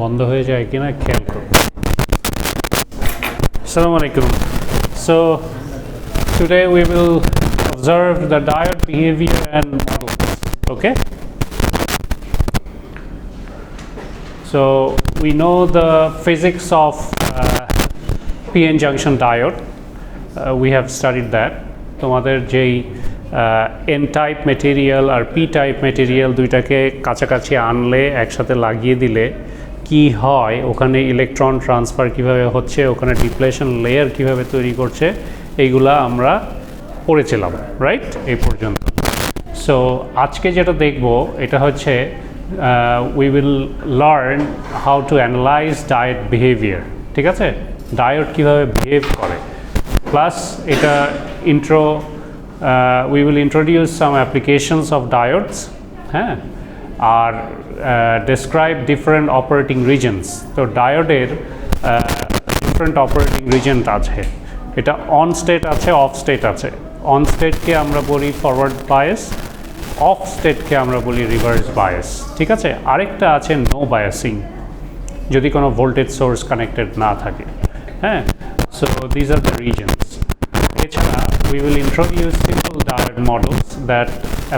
বন্ধ হয়ে যায় কিনা খেয়াল করুন। Assalamu alaikum. So today we will observe the diode behavior and models. Okay. So we know the physics of PN junction diode. We have studied that. তোমাদের যেই N type material আর P type material দুইটাকে কাছাকাছি আনলে একসাথে লাগিয়ে দিলে কি হয়, ওখানে ইলেকট্রন ট্রান্সফার কিভাবে হচ্ছে, ওখানে ডিপ্লেশন লেয়ার কিভাবে তৈরি করছে, এইগুলা আমরা পড়েছিলাম, রাইট? এই পর্যন্ত। সো আজকে যেটা দেখব এটা হচ্ছে we will learn how to analyze diode behavior. ঠিক আছে, ডায়োড কিভাবে বিহেভ করে, প্লাস এটা we will introduce some applications of diodes, হ্যাঁ, আর describe different operating regions. তো ডায়োডের different operating region আছে, এটা অন স্টেট আছে, অফ স্টেট আছে। অন স্টেটকে আমরা বলি ফরওয়ার্ড বায়াস, অফ স্টেটকে আমরা বলি রিভার্স বায়াস। ঠিক আছে, আরেকটা আছে নো বায়াসিং, যদি কোনো ভোল্টেজ সোর্স কানেক্টেড না থাকে। হ্যাঁ, so these are the reasons. এছাড়া we will introduce simple diode models that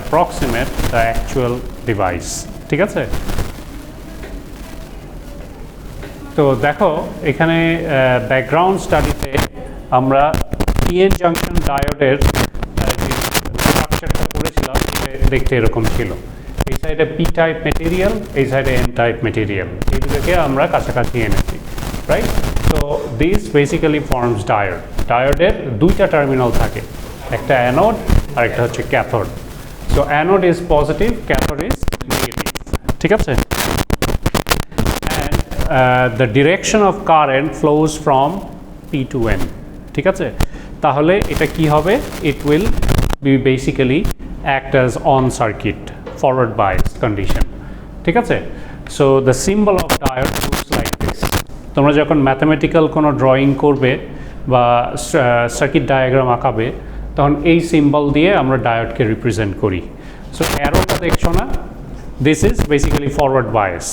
approximate the actual device. ঠিক আছে, তো দেখো এখানে ব্যাকগ্রাউন্ড স্টাডিতে আমরা পিএন জাংশন ডায়োডের স্ট্রাকচারটা পড়েছিলাম, দেখতে এরকম ছিল। এই সাইডে পি টাইপ মেটেরিয়াল, এই সাইডে এন টাইপ মেটেরিয়াল, এই দুটোকে আমরা কাছাকাছি এনেছি, রাইট? তো দিস বেসিক্যালি ফর্মস ডায়োড। ডায়োডের দুইটা টার্মিনাল থাকে, একটা অ্যানোড আর একটা হচ্ছে cathode. So anode is positive, cathode is negative. ঠিক আছে, the direction of current flows from P to N. ঠিক আছে, তাহলে এটা কি হবে? It will be basically act as on circuit, forward bias condition. ঠিক আছে, so the symbol of diode looks like this. তোমরা যখন ম্যাথমেটিক্যাল কোনো ড্রয়িং করবে বা সার্কিট ডায়াগ্রাম আঁকাবে, তখন এই সিম্বল দিয়ে আমরা ডায়োডকে রিপ্রেজেন্ট করি। সো অ্যারোটা দেখছো না, this is basically forward bias.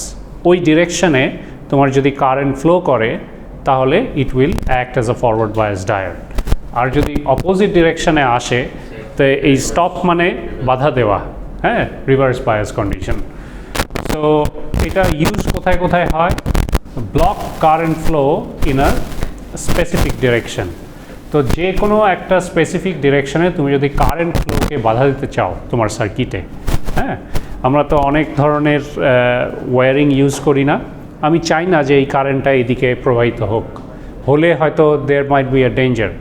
ওই ডিরেকশনে তোমার যদি কারেন্ট ফ্লো করে তাহলে it will act as a forward bias diode. আর যদি অপোজিট ডিরেকশনে আসে তো এই স্টপ মানে বাধা দেওয়া, হ্যাঁ, রিভার্স বায়াস কন্ডিশন। সো এটা ইউজ কোথায় কোথায় হয়? Block current flow in a specific direction. তো যে কোনো একটা স্পেসিফিক ডিরেকশনে তুমি যদি কারেন্ট ফ্লোকে বাধা দিতে চাও তোমার সার্কিটে, হ্যাঁ, আমরা তো অনেক ধরনের ওয়্যারিং ইউজ করি না। আমি চাই না যে এই কারেন্টটা এদিকে প্রবাহিত হোক, হলে হয়তো there might be a danger.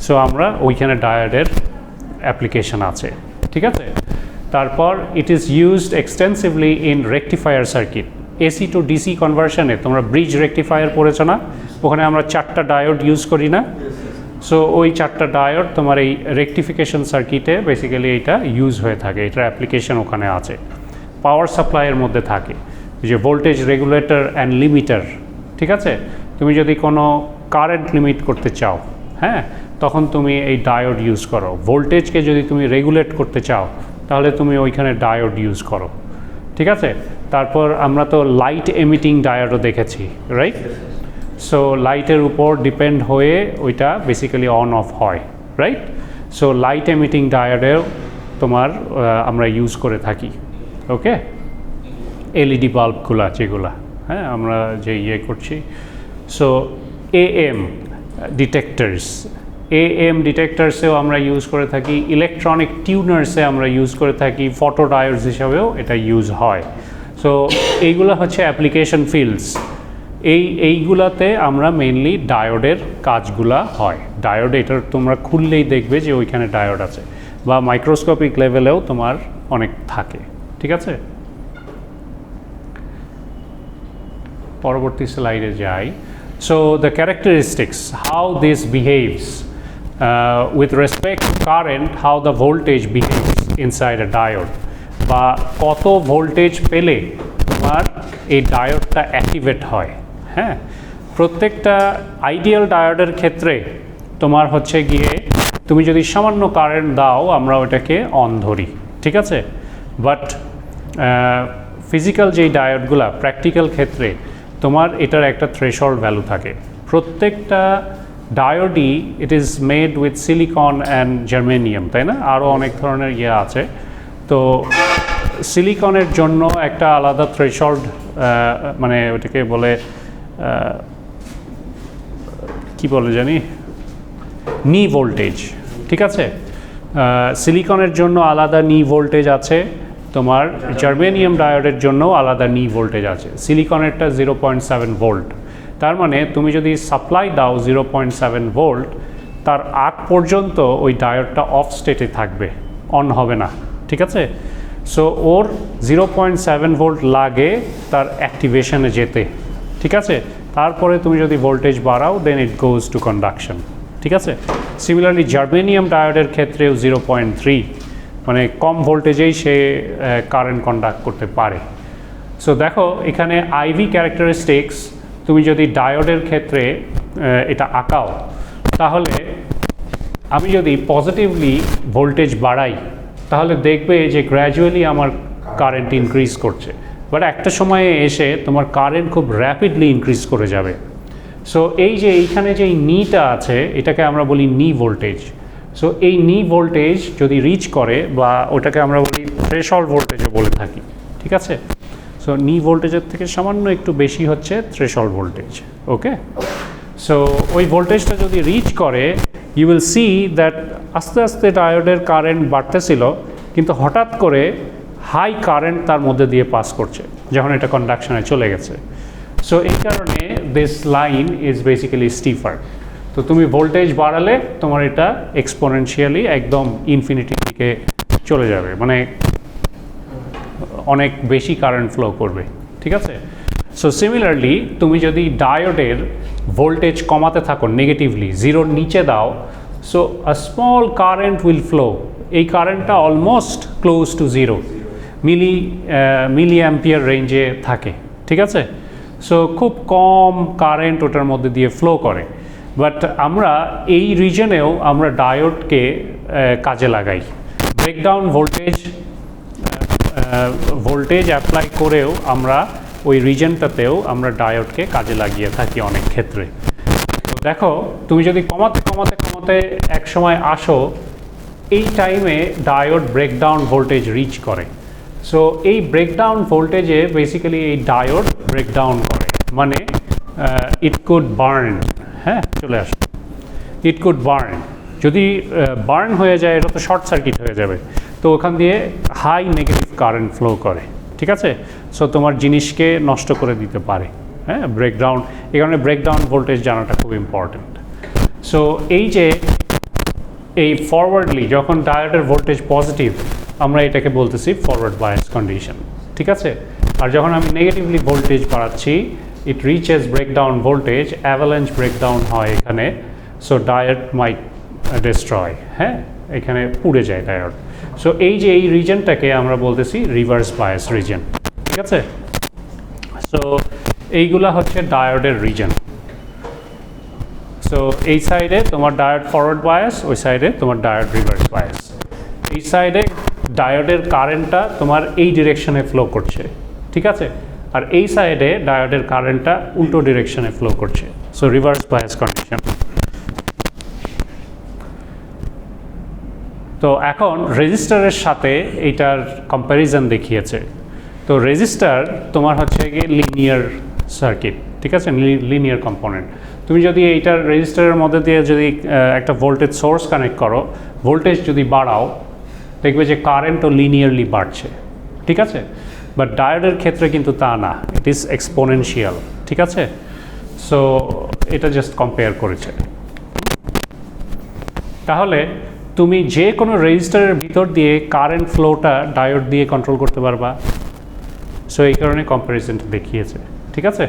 So আমরা ওইখানে ডায়োডের অ্যাপ্লিকেশন আছে। ঠিক আছে, তারপর it is used extensively in rectifier circuit. AC to DC কনভার্সনে তোমরা ব্রিজ রেকটিফায়ার পড়েছো না? ওখানে আমরা 4টা ডায়োড ইউজ করি না? সো ওই 4টা ডায়োড তোমার এই রেকটিফিকেশন সার্কিটে বেসিক্যালি এটা ইউজ হয়ে থাকে, এটার অ্যাপ্লিকেশন ওখানে আছে। পাওয়ার সাপ্লাইয়ের মধ্যে থাকে যে ভোল্টেজ রেগুলেটর অ্যান্ড লিমিটার। ঠিক আছে, তুমি যদি কোনো কারেন্ট লিমিট করতে চাও, হ্যাঁ, তখন তুমি এই ডায়োড ইউজ করো। ভোল্টেজকে যদি তুমি রেগুলেট করতে চাও তাহলে তুমি ওইখানে ডায়োড ইউজ করো। ঠিক আছে, তারপর আমরা তো লাইট এমিটিং ডায়োডও দেখেছি, রাইট? সো লাইটের উপর ডিপেন্ড হয়ে ওইটা বেসিক্যালি অন অফ হয়, রাইট? সো লাইট এমিটিং ডায়োডেও তোমার আমরা ইউজ করে থাকি। ওকে, এলইডি বাল্বগুলা যেগুলা, হ্যাঁ, আমরা যে ইয়ে করছি। সো এএম ডিটেক্টার্সেও আমরা ইউজ করে থাকি, ইলেকট্রনিক টিউনার্সে আমরা ইউজ করে থাকি, ফটো ডায়োডস হিসাবেও এটা ইউজ হয়। সো এইগুলো হচ্ছে অ্যাপ্লিকেশন ফিল্ডস। এইগুলাতে আমরা মেইনলি ডায়োডের কাজগুলা হয়। ডায়োড এটার তোমরা খুললেই দেখবে যে ওইখানে ডায়োড আছে, বা মাইক্রোস্কোপিক লেভেলেও তোমার অনেক থাকে। ঠিক আছে, পরবর্তী স্লাইডে যাই। So the characteristics, how this behaves with respect to current, how the voltage behaves inside a diode, বা কত ভোল্টেজ পেলে তোমার এই ডায়োডটা অ্যাক্টিভেট হয়। হ্যাঁ, প্রত্যেকটা আইডিয়াল ডায়োডের ক্ষেত্রে তোমার হচ্ছে গিয়ে তুমি যদি সামান্য কারেন্ট দাও আমরা ওটাকে অন ধরি। ঠিক আছে, বাট ফিজিক্যাল যেই ডায়োডগুলা প্র্যাকটিক্যাল ক্ষেত্রে তোমার এটার একটা থ্রেশহোল্ড ভ্যালু থাকে। প্রত্যেকটা ডায়োডই it is made with silicon and germanium, তাই না? আরও অনেক ধরনের ইয়ে আছে। তো সিলিকনের জন্য একটা আলাদা থ্রেশহোল্ড, মানে ওটাকে বলে কি বলে জানি, নি ভোল্টেজ, ঠিক আছে? সিলিকনের জন্য আলাদা নি ভোল্টেজ আছে, তোমার জার্মেনিয়াম ডায়োডের জন্য আলাদা নি ভোল্টেজ আছে। সিলিকনেরটা 0.7 ভোল্ট, তার মানে তুমি যদি সাপ্লাই দাও 0.7 ভোল্ট, তার আগ পর্যন্ত ওই ডায়োডটা অফ স্টেটে থাকবে, অন হবে না, ঠিক আছে? সো ওর 0.7 ভোল্ট লাগে তার অ্যাক্টিভেশনে যেতে, ঠিক আছে? তারপরে তুমি যদি ভোল্টেজ বাড়াও দেন ইট গোজ টু কন্ডাকশন, ঠিক আছে? সিমিলারলি জার্মেনিয়াম ডায়োডের ক্ষেত্রেও 0.3, মানে কম ভোল্টেজেই সে কারেন্ট কন্ডাক্ট করতে পারে। সো দেখো এখানে আইভি ক্যারেক্টারিস্টিক্স তুমি যদি ডায়োডের ক্ষেত্রে এটা আঁকাও, তাহলে আমি যদি পজিটিভলি ভোল্টেজ বাড়াই তাহলে দেখবে যে গ্র্যাজুয়ালি আমার কারেন্ট ইনক্রিজ করছে, বাট একটা সময়ে এসে তোমার কারেন্ট খুব র্যাপিডলি ইনক্রিজ করে যাবে। সো এই যে এইখানে যে নিটা আছে এটাকে আমরা বলি নি ভোল্টেজ। সো এই নি ভোল্টেজ যদি রিচ করে, বা ওটাকে আমরা বলি থ্রেশহোল্ড ভোল্টেজও বলে থাকি, ঠিক আছে? সো নি ভোল্টেজের থেকে সামান্য একটু বেশি হচ্ছে থ্রেশহোল্ড ভোল্টেজ, ওকে? সো ওই ভোল্টেজটা যদি রিচ করে, ইউ উইল সি দ্যাট আস্তে আস্তে ডায়োডের কারেন্ট বাড়তেছিল, কিন্তু হঠাৎ করে হাই কারেন্ট তার মধ্যে দিয়ে পাস করছে যখন এটা কন্ডাকশনে চলে গেছে। সো এই কারণে দিস লাইন ইজ বেসিক্যালি স্টিফার। তো তুমি ভোল্টেজ বাড়ালে তোমার এটা এক্সপোনেনশিয়ালি একদম ইনফিনিটির দিকে চলে যাবে, মানে অনেক বেশি কারেন্ট ফ্লো করবে, ঠিক আছে? সো সিমিলারলি তুমি যদি ডায়োডের ভোল্টেজ কমাতে থাকো নেগেটিভলি, জিরোর নিচে দাও, so a small current will flow. এই কারেন্টটা almost close to zero, milliampere রেঞ্জে থাকে, ঠিক আছে? সো খুব কম কারেন্ট ওটার মধ্যে দিয়ে ফ্লো করে। বাট আমরা এই রিজনেও আমরা ডায়োডকে কাজে লাগাই, ব্রেকডাউন ভোল্টেজ অ্যাপ্লাই করেও আমরা ওই রিজনটাতেও আমরা ডায়োডকে কাজে লাগিয়ে থাকি অনেক ক্ষেত্রে। তো দেখো তুমি যদি কমাতে কমাতে কমাতে এক সময় আসো, এই টাইমে ডায়োড ব্রেকডাউন ভোল্টেজ রিচ করে। সো এই ব্রেকডাউন ভোল্টেজে বেসিক্যালি এই ডায়োড ব্রেকডাউন করে, মানে ইট কুড বার্ন, হ্যাঁ চলে আসো, ইট কুড বার্ন। যদি বার্ন হয়ে যায় এটা তো শর্ট সার্কিট হয়ে যাবে, তো ওখান দিয়ে হাই নেগেটিভ কারেন্ট ফ্লো করে, ঠিক আছে? সো তোমার জিনিসকে নষ্ট করে দিতে পারে, হ্যাঁ? ব্রেকডাউন, এই কারণে ব্রেকডাউন ভোল্টেজ জানাটা খুব ইম্পর্ট্যান্ট। সো এই যে এই ফরওয়ার্ডলি যখন ডায়োডের ভোল্টেজ পজিটিভ, আমরা এটাকে বলতেছি ফরওয়ার্ড বায়াস কন্ডিশন, ঠিক আছে? আর যখন আমি নেগেটিভলি ভোল্টেজ বাড়াচ্ছি, it reaches breakdown voltage, avalanche breakdown হয় এখানে, সো ডায়োড মাইট ডিস্ট্রয়, হ্যাঁ, এখানে পুড়ে যায় ডায়োড। সো এই যে এই রিজনটাকে আমরা বলতেছি রিভার্স বায়াস রিজন, ঠিক আছে? সো এইগুলা হচ্ছে ডায়োডের রিজন। সো এই সাইডে তোমার ডায়োড ফরওয়ার্ড বায়াস, ওই সাইডে তোমার ডায়োড রিভার্স বায়াস। এই সাইডে ডায়োডের কারেন্টটা তোমার এই ডিরেকশনে ফ্লো করছে, ঠিক আছে? আর এই সাইডে ডায়োডের কারেন্টটা উল্টো ডিরেকশনে ফ্লো করছে, সো রিভার্স বায়াস কন্ডিশন। তো এখন রেজিস্টারের সাথে এইটার কম্প্যারিজন দেখিয়েছে। তো রেজিস্টার তোমার হচ্ছে গিয়ে লিনিয়ার সার্কিট, ঠিক আছে, লিনিয়ার কম্পোনেন্ট। তুমি যদি এইটার রেজিস্টারের মধ্যে দিয়ে যদি একটা ভোল্টেজ সোর্স কানেক্ট করো, ভোল্টেজ যদি বাড়াও, দেখবে যে কারেন্টও লিনিয়ারলি বাড়ছে, ঠিক আছে? বাট ডায়োডের ক্ষেত্রে কিন্তু তা না, ইট ইজ এক্সপোনেনশিয়াল, ঠিক আছে? সো এটা জাস্ট কম্পেয়ার করেছে। তাহলে তুমি যে কোনো রেজিস্টারের ভিতর দিয়ে কারেন্ট ফ্লোটা ডায়োড দিয়ে কন্ট্রোল করতে পারবা। সো এই কারণে কম্প্যারিজনটা দেখিয়েছে, ঠিক আছে?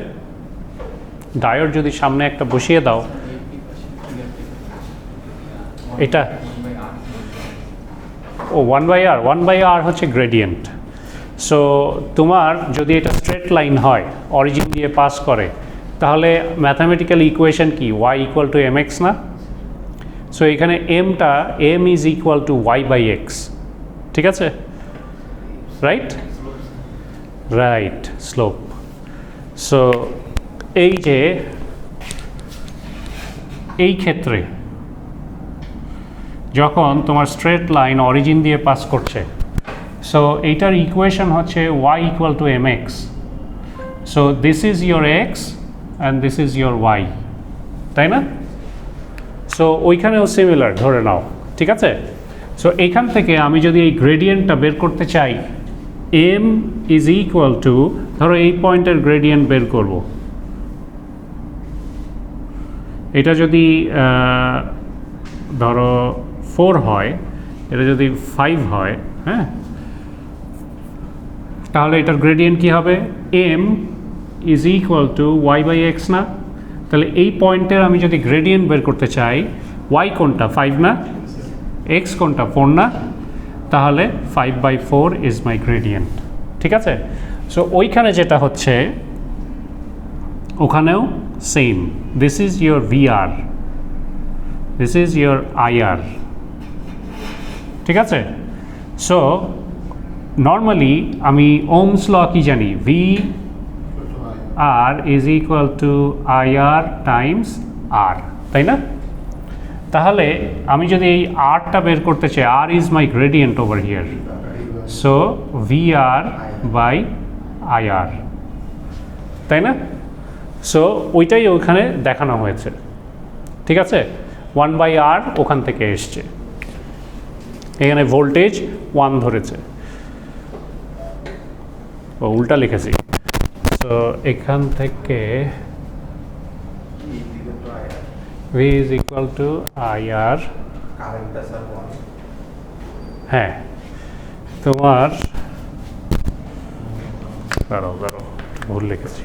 ডায়োড যদি সামনে একটা বসিয়ে দাও, এটা ও 1/r হচ্ছে গ্রেডিয়েন্ট। সো তোমার যদি এটা স্ট্রেট লাইন হয়, অরিজিন দিয়ে পাস করে, তাহলে ম্যাথামেটিক্যাল ইকুয়েশন কি? y = mx না? সো এখানে m is equal two y/x, ঠিক আছে? Right, slope. সো এই যে এই ক্ষেত্রে যখন তোমার স্ট্রেট লাইন অরিজিন দিয়ে পাস করছে, সো এইটার ইকুয়েশন হচ্ছে y equal to mx, so this is your x and this is your y, তাই না? সো ওইখানেও সিমিলার ধরে নাও, ঠিক আছে? সো এইখান থেকে আমি যদি এই গ্রেডিয়েন্টটা বের করতে চাই, m ইজ ইকুয়াল টু, ধরো এই পয়েন্টের গ্রেডিয়েন্ট বের করব, এটা যদি ধরো 4 হয়, এটা যদি 5 হয়, হ্যাঁ, তাহলে এটার গ্রেডিয়েন্ট কি হবে? m is equal to y by x না? তাহলে এই পয়েন্টের আমি যদি গ্রেডিয়েন্ট বের করতে চাই, y কোনটা? 5 না? x কোনটা? 4 না? তাহলে 5/4 ইজ মাই গ্রেডিয়েন্ট, ঠিক আছে? সো ওইখানে যেটা হচ্ছে ওখানেও same, this is your VR, this is your IR, ঠিক আছে? সো নর্মালি আমি ওহমস ল কি জানি? VR is equal two IR Times R, তাই না? তাহলে আমি যদি এই আরটা বের করতে চাই, R is my gradient over here, so VR by IR, তাই না? সো ওইটাই ওইখানে দেখানো হয়েছে, ঠিক আছে? 1/R ওখান থেকে এসছে, এখানে ভোল্টেজ 1 ধরেছে, ও উল্টা লিখেছি। সো এখান থেকে V is equal to IR, হ্যাঁ তোমার দাঁড়াও ভুল লিখেছি,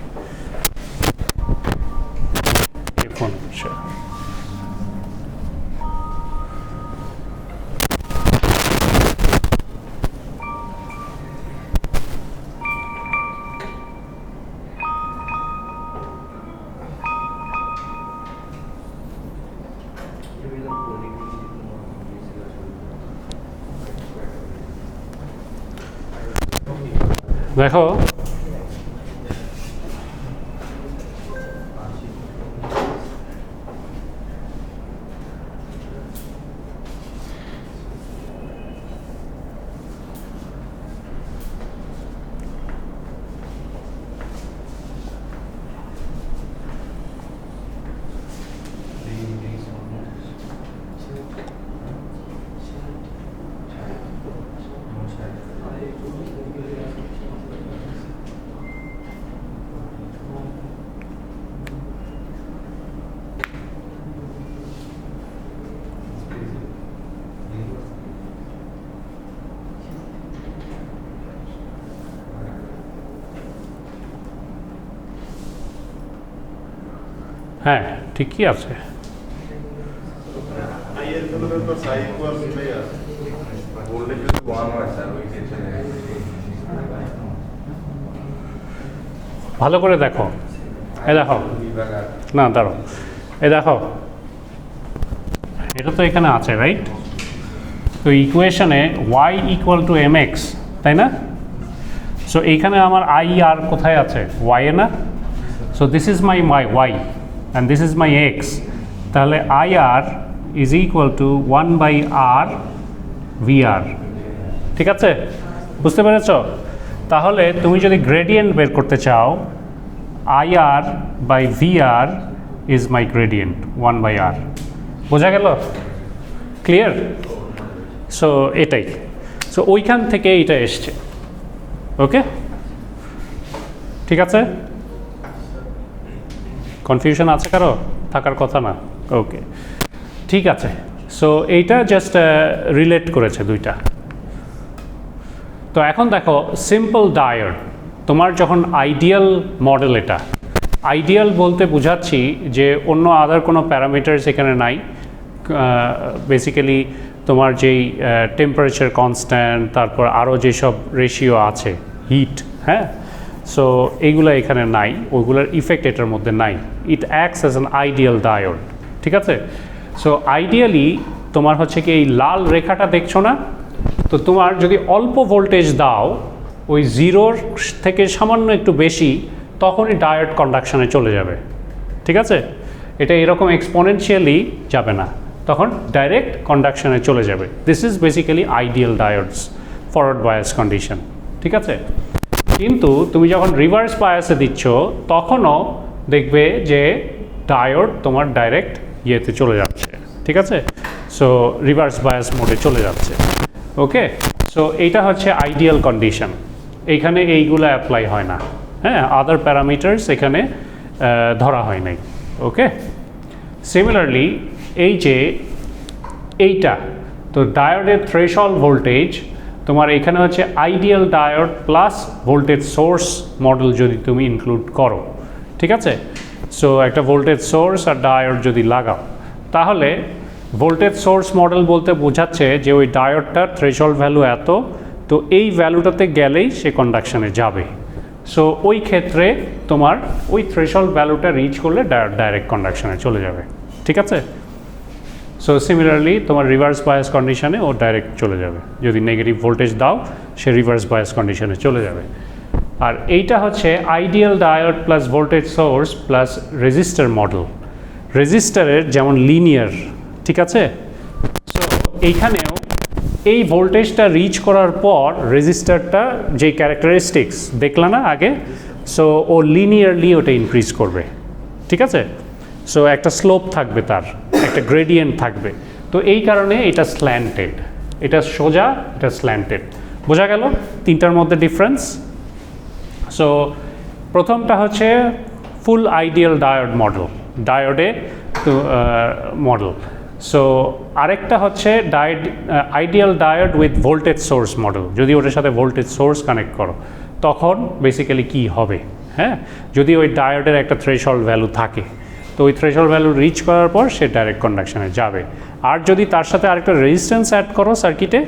ফোন করছে। দেখো হ্যাঁ ঠিকই আছে। ভালো করে দেখো, এ দেখো না দাঁড়ো, এ দেখো এটা তো এখানে আছে, রাইট? তো ইকুয়েশনে y ইকুয়াল টু mx, তাই না? সো এইখানে আমার IR কোথায় আছে? y এ না? So this is my y and this is my x, তাহলে IR is equal to 1/R VR, ঠিক আছে? বুঝতে পেরেছ? তাহলে তুমি যদি গ্রেডিয়েন্ট বের করতে চাও, IR by VR is my gradient 1/R, বোঝা গেল? ক্লিয়ার? সো এটাই, সো ওইখান থেকে এইটা এসছে, ওকে? ঠিক আছে? কনফিউশন আছে কারো? থাকার কথা না, ওকে ঠিক আছে। সো এইটা জাস্ট রিলেট করেছে দুইটা। তো এখন দেখো সিম্পল ডায়োড, তোমার যখন আইডিয়াল মডেল, এটা আইডিয়াল বলতে বোঝাচ্ছি যে অন্য আদার কোনো প্যারামিটার্স এখানে নাই, বেসিক্যালি তোমার যেই টেম্পারেচার কনস্ট্যান্ট, তারপর আরও যেসব রেশিও আছে, হিট, হ্যাঁ, সো এইগুলো এখানে নাই, ওইগুলোর ইফেক্ট এটার মধ্যে নাই। ইট acts as an ideal diode, ঠিক আছে? সো আইডিয়ালি তোমার হচ্ছে কি এই লাল রেখাটা দেখছো না, তো তোমার যদি অল্প ভোল্টেজ দাও, ওই জিরোর থেকে সামান্য একটু বেশি, তখনই ডায়োড কন্ডাকশনে চলে যাবে, ঠিক আছে? এটা এরকম এক্সপোনেনশিয়ালি যাবে না, তখন ডাইরেক্ট কন্ডাকশনে চলে যাবে। This is basically ideal diodes forward bias condition, ঠিক আছে? কিন্তু তুমি যখন রিভার্স বায়াসে দিচ্ছ তখনও দেখবে যে ডায়োড তোমার ডাইরেক্ট ইয়েতে চলে যাচ্ছে, ঠিক আছে? সো রিভার্স বায়াস মোডে চলে যাচ্ছে, ওকে? সো এইটা হচ্ছে আইডিয়াল কন্ডিশন, এইখানে এইগুলো অ্যাপ্লাই হয় না, হ্যাঁ, আদার প্যারামিটার্স এখানে ধরা হয় নাই, ওকে? সিমিলারলি এই যে এইটা, তো ডায়োডের থ্রেশহোল্ড ভোল্টেজ তোমার এখানে হচ্ছে ideal diode plus voltage source model যদি তুমি ইনক্লুড করো, ঠিক আছে? সো একটা ভোল্টেজ সোর্স আর ডায়োড যদি লাগাও, তাহলে ভোল্টেজ সোর্স মডেল বলতে বোঝাচ্ছে যে ওই ডায়োডটার থ্রেশহোল্ড ভ্যালু এত, তো এই ভ্যালুটাতে গেলেই সে কন্ডাকশনে যাবে। সো ওই ক্ষেত্রে তোমার ওই থ্রেশহোল্ড ভ্যালুটা রিচ করলে ডায়োড ডাইরেক্ট কন্ডাকশনে চলে যাবে, ঠিক আছে? সো সিমিলারলি তোমার রিভার্স বায়াস কন্ডিশনে ও ডাইরেক্ট চলে যাবে, যদি নেগেটিভ ভোল্টেজ দাও সে রিভার্স বায়াস কন্ডিশনে চলে যাবে। আর এইটা হচ্ছে ideal diode plus voltage source plus register model. রেজিস্টারের যেমন লিনিয়ার, ঠিক আছে? সো এইখানেও এই ভোল্টেজটা রিচ করার পর রেজিস্টারটা যে ক্যারেক্টারিস্টিক্স দেখলা না আগে, সো ও লিনিয়ারলি ওটা ইনক্রিজ করবে, ঠিক আছে? সো একটা স্লোপ থাকবে, তার একটা গ্রেডিয়েন্ট থাকবে, তো এই কারণে এটা স্ল্যান্টেড, এটা সোজা, এটা স্ল্যান্টেড। বোঝা গেল তিনটার মধ্যে ডিফারেন্স? সো প্রথমটা হচ্ছে ফুল আইডিয়াল ডায়োড মডেল, ডায়োডে মডেল। সো আরেকটা হচ্ছে ideal diode with voltage source model, যদি ওটার সাথে ভোল্টেজ সোর্স কানেক্ট করো তখন বেসিক্যালি কি হবে, হ্যাঁ, যদি ওই ডায়োডের একটা থ্রেশহোল্ড ভ্যালু থাকে, তো ওই থ্রেশহোল্ড ভ্যালু রিচ করার পর সে ডাইরেক্ট কন্ডাকশনে যাবে। আর যদি তার সাথে আরেকটা রেজিস্ট্যান্স অ্যাড করো সার্কিটে,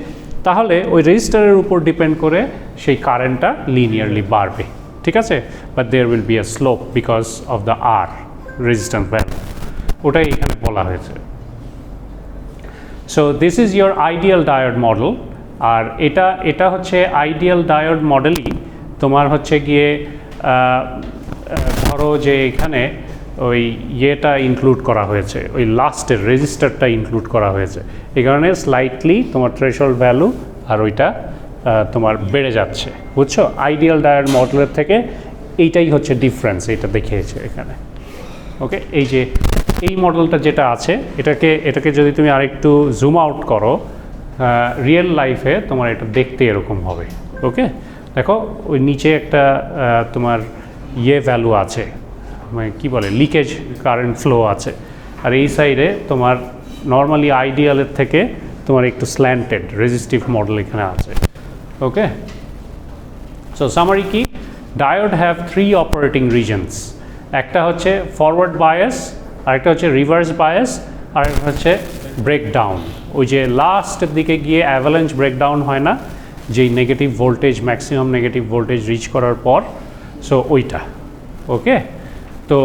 তাহলে ওই রেজিস্টারের উপর ডিপেন্ড করে সেই কারেন্টটা লিনিয়ারলি বাড়বে, ঠিক আছে? But there will be a slope because of the r resistance value, ওটাই এখানে বলা হয়েছে। So this is your ideal diode model. আর এটা হচ্ছে আইডিয়াল ডায়োড মডেলই তোমার হচ্ছে গিয়ে ধরো যে এখানে ওই ইয়েটা ইনক্লুড করা হয়েছে, ওই লাস্টের রেজিস্টারটা ইনক্লুড করা হয়েছে, এই কারণে স্লাইটলি তোমার থ্রেশহোল্ড ভ্যালু আর ওইটা তোমার বেড়ে যাচ্ছে, বুঝছো? আইডিয়াল ডায়োড মডেলের থেকে এইটাই হচ্ছে ডিফারেন্স, এটা দেখিয়েছে এখানে, ওকে? এই যে এই মডেলটা যেটা আছে, এটাকে যদি তুমি আরেকটু জুম আউট করো, রিয়েল লাইফে তোমার এটা দেখতে এরকম হবে, ওকে? দেখো ওই নিচে একটা তোমার ভ্যালু আছে, মানে কী বলে, লিকেজ কারেন্ট ফ্লো আছে, আর এই সাইডে তোমার নর্মালি আইডিয়ালের থেকে তোমার একটু স্ল্যান্টেড রেজিস্টিভ মডেল এখানে আছে, ওকে? সো সামারি কি, ডায়োড হ্যাভ 3 অপারেটিং রিজনস, একটা হচ্ছে ফরওয়ার্ড বায়াস, আরেকটা হচ্ছে রিভার্স বায়াস, আরেকটা হচ্ছে ব্রেকডাউন। ওই যে লাস্টের দিকে গিয়ে অ্যাভালাঞ্চ ব্রেকডাউন হয় না, যেই negative voltage, maximum negative voltage reach করার পর, সো ওইটা, ওকে? তো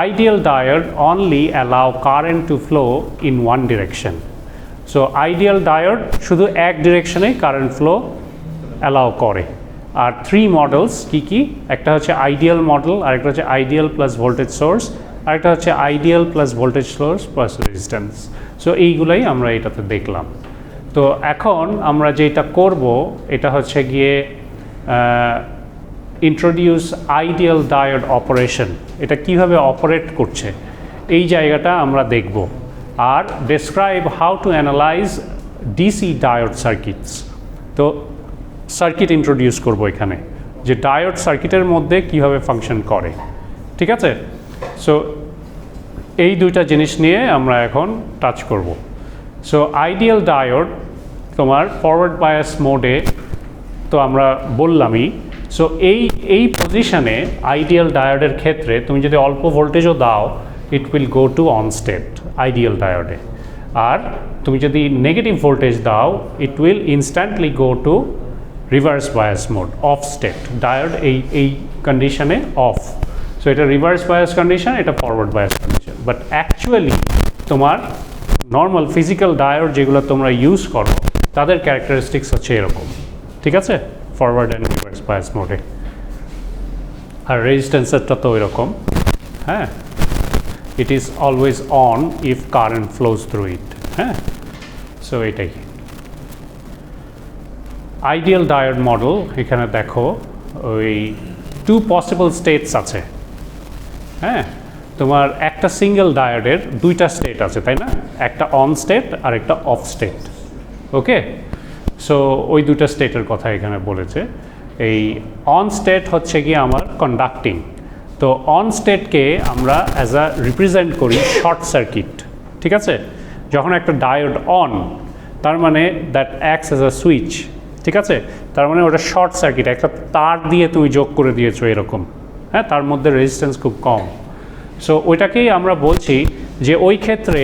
ideal diode only allow current to flow in one direction. So ideal diode শুধু এক ডিরেকশনে কারেন্ট ফ্লো অ্যালাউ করে। আর 3 মডেলস কি কি, একটা হচ্ছে আইডিয়াল মডেল, আরেকটা হচ্ছে আইডিয়াল প্লাস ভোল্টেজ সোর্স, আরেকটা হচ্ছে ideal plus voltage source plus resistance. So এইগুলাই আমরা এটাতে দেখলাম। তো এখন আমরা যেটা করব এটা হচ্ছে গিয়ে ইন্ট্রোডিউস আইডিয়াল ডায়োড অপারেশন, এটা কিভাবে অপারেট করছে এই জায়গাটা আমরা দেখব, আর describe how to analyse DC diode circuits. তো সার্কিট ইন্ট্রোডিউস করব এখানে, যে ডায়োড সার্কিটের মধ্যে কিভাবে ফাংশন করে, ঠিক আছে? সো এই দুইটা জিনিস নিয়ে আমরা এখন টাচ করব। সো আইডিয়াল ডায়োড তোমার ফরওয়ার্ড বায়াস মোডে তো আমরা বললামই। সো এই পজিশনে আইডিয়াল ডায়োডের ক্ষেত্রে তুমি যদি অল্প ভোল্টেজও দাও, it will go to on state ideal ডায়োডে, আর তুমি যদি নেগেটিভ ভোল্টেজ দাও, it will instantly go to reverse bias mode, off state. Diode এই কন্ডিশনে অফ। সো এটা রিভার্স বায়াস কন্ডিশন, এটা forward bias condition. But actually তোমার নর্মাল ফিজিক্যাল ডায়োড যেগুলো তোমরা ইউজ করো, তাদের ক্যারেক্টারিস্টিক্স হচ্ছে এরকম, ঠিক আছে? ফরওয়ার্ড অ্যান্ড রিভার্স বায়াস মোডে। আর রেজিস্ট্যান্সেরটা তো এরকম, হ্যাঁ, it is always on if current flows through it, হ্যাঁ। সো এটাই আইডিয়াল ডায়োড মডেল। এখানে দেখো ওই 2 পসিবল স্টেটস আছে, হ্যাঁ, তোমার একটা সিঙ্গেল ডায়োডের 2টা স্টেট আছে, তাই না? একটা অন স্টেট আর একটা অফ স্টেট, ওকে। সো ওই 2টা স্টেটের কথা এখানে বলেছে। এই অন স্টেট হচ্ছে কি আমার কন্ডাক্টিং, তো অন স্টেটকে আমরা অ্যাজ আ রিপ্রেজেন্ট করি শর্ট সার্কিট, ঠিক আছে? যখন একটা ডায়োড অন, তার মানে that acts as a switch, ঠিক আছে? তার মানে ওটা শর্ট সার্কিট, একটা তার দিয়ে তুমি যোগ করে দিয়েছো এরকম, হ্যাঁ, তার মধ্যে রেজিস্ট্যান্স খুব কম। সো ওইটাকেই আমরা বলছি যে ওই ক্ষেত্রে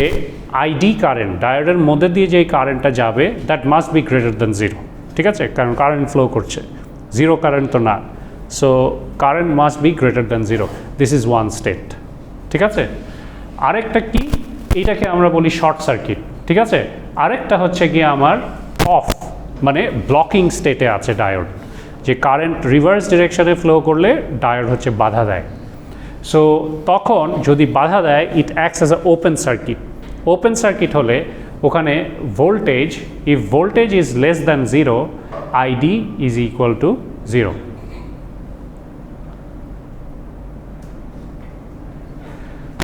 আইডি কারেন্ট, ডায়োডের মধ্যে দিয়ে যেই কারেন্টটা যাবে, that must be greater than 0, ঠিক আছে? কারণ কারেন্ট ফ্লো করছে, 0 কারেন্ট তো না। So current must be greater than 0, this is one state, ঠিক আছে? আরেকটা কি, এইটাকে আমরা বলি শর্ট সার্কিট, ঠিক আছে? আরেকটা হচ্ছে কি আমার অফ, মানে ব্লকিং স্টেটে আছে ডায়োড, যে কারেন্ট রিভার্স ডিরেকশনে ফ্লো করলে ডায়োড হচ্ছে বাধা দেয়। সো তখন যদি বাধা দেয়, ইট acts as a open circuit. Open circuit হলে ওখানে voltage, if voltage is less than 0, ID is equal to 0।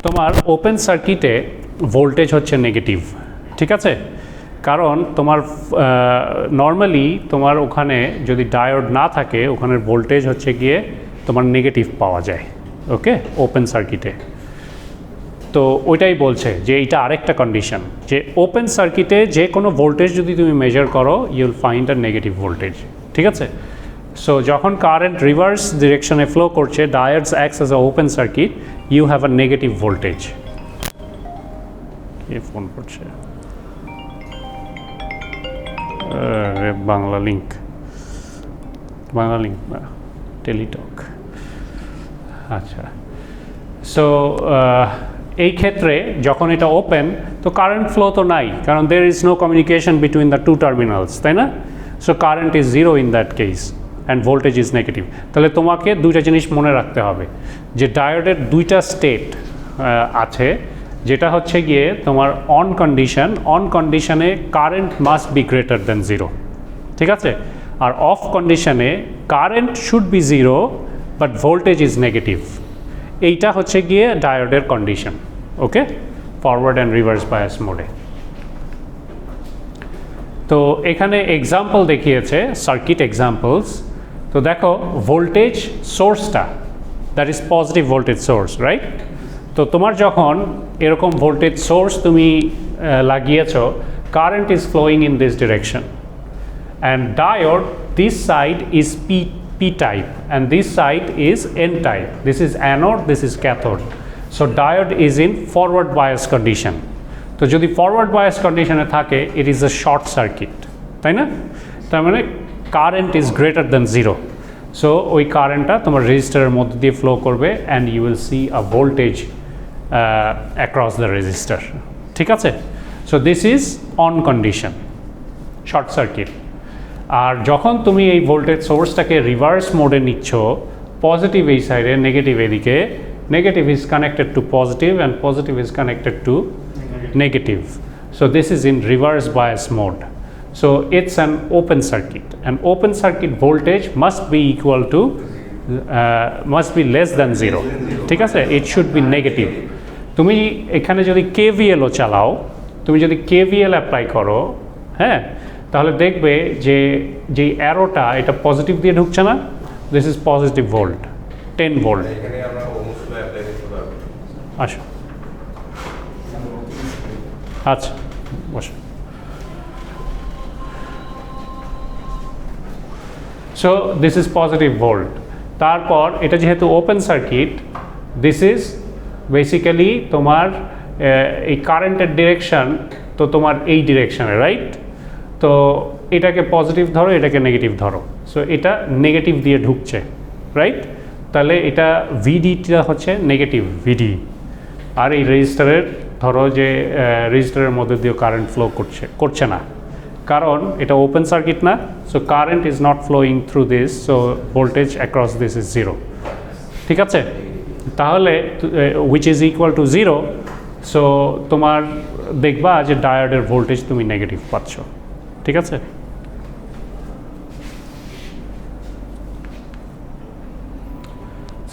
তোমার ওপেন সার্কিটে ভোল্টেজ হচ্ছে নেগেটিভ, ঠিক আছে? কারণ তোমার নর্মালি তোমার ওখানে যদি ডায়োড না থাকে, ওখানে ভোল্টেজ হচ্ছে গিয়ে তোমার নেগেটিভ পাওয়া যায়, ওকে, ওপেন সার্কিটে। তো ওইটাই বলছে যে এইটা আরেকটা কন্ডিশন, যে ওপেন সার্কিটে যে কোনো ভোল্টেজ যদি তুমি মেজার করো, you will find a negative voltage, ঠিক আছে? সো যখন কারেন্ট রিভার্স ডিরেকশনে ফ্লো করছে, diodes acts as a open circuit, you have a negative voltage. কে ফোন করছে? বাংলা লিঙ্ক না, টেলিটক। আচ্ছা, সো এই ক্ষেত্রে যখন এটা ওপেন, তো কারেন্ট ফ্লো তো নাই, কারণ there is no communication between the 2 terminals, তাই না? So current is 0 in that case and voltage is negative. তাহলে তোমাকে 2টা জিনিস মনে রাখতে হবে, যে ডায়োডের 2টা স্টেট আছে, যেটা হচ্ছে গিয়ে তোমার অন কন্ডিশনে current must be greater than 0, ঠিক আছে? আর অফ কন্ডিশনে current should be 0 but voltage is negative. এইটা হচ্ছে গিয়ে ডায়োডের condition, okay, forward and reverse bias মোডে। তো এখানে এক্সাম্পল দেখিয়েছে, সার্কিট এক্সাম্পলস। তো দেখো ভোল্টেজ সোর্সটা, that is positive voltage source, right? তো তোমার যখন এরকম ভোল্টেজ সোর্স তুমি লাগিয়েছো, current is flowing in this direction, and diode this side is P type and this side is N type. This is anode, this is cathode. So diode is in forward bias condition. তো যদি forward bias condition এ থাকে, it is a short circuit, তাই না? তার মানে current is greater than 0। So ওই কারেন্টটা তোমার রেজিস্টারের মধ্যে দিয়ে ফ্লো করবে and you will see a voltage across the resistor, ঠিক আছে? So this is on condition, short circuit. আর যখন তুমি এই ভোল্টেজ সোর্সটাকে রিভার্স মোডে নিচ্ছ, পজিটিভ এই সাইডে, নেগেটিভ এদিকে, negative is connected to positive and positive is connected to negative. So this is in reverse bias mode. So it's an open circuit. An open circuit voltage must be equal to must be less than 0. ঠিক আছে? It should be negative. তুমি এখানে যদি KVL ও চালাও, তুমি যদি KVL apply করো, হ্যাঁ, তাহলে দেখবে যে যেই অ্যারোটা এটা পজিটিভ দিয়ে ঢুকছে না, this is positive volt, 10 volt. এখানে আমরা ওহমস ল অ্যাপ্লাই করতে পারবো। আচ্ছা, আচ্ছা, বসো। So this is positive volt. তারপর এটা যেহেতু open circuit, this is basically তোমার এই কারেন্টের ডিরেকশন, তো তোমার এই ডিরেকশনে, রাইট? তো এটাকে পজিটিভ ধরো, এটাকে নেগেটিভ ধরো। সো এটা নেগেটিভ দিয়ে ঢুকছে, রাইট? তাহলে এটা ভিডিটা হচ্ছে নেগেটিভ ভিডি। আর এই রেজিস্টারের ধরো যে রেজিস্টারের মধ্যে দিয়ে কারেন্ট ফ্লো করছে না, কারণ এটা ওপেন সার্কিট না। So current is not flowing through this, so voltage across this is 0। ঠিক আছে, তাহলে which is equal to 0, so তোমার দেখবা যে ডায়োডের ভোল্টেজ তুমি নেগেটিভ পাচ্ছ। ঠিক আছে,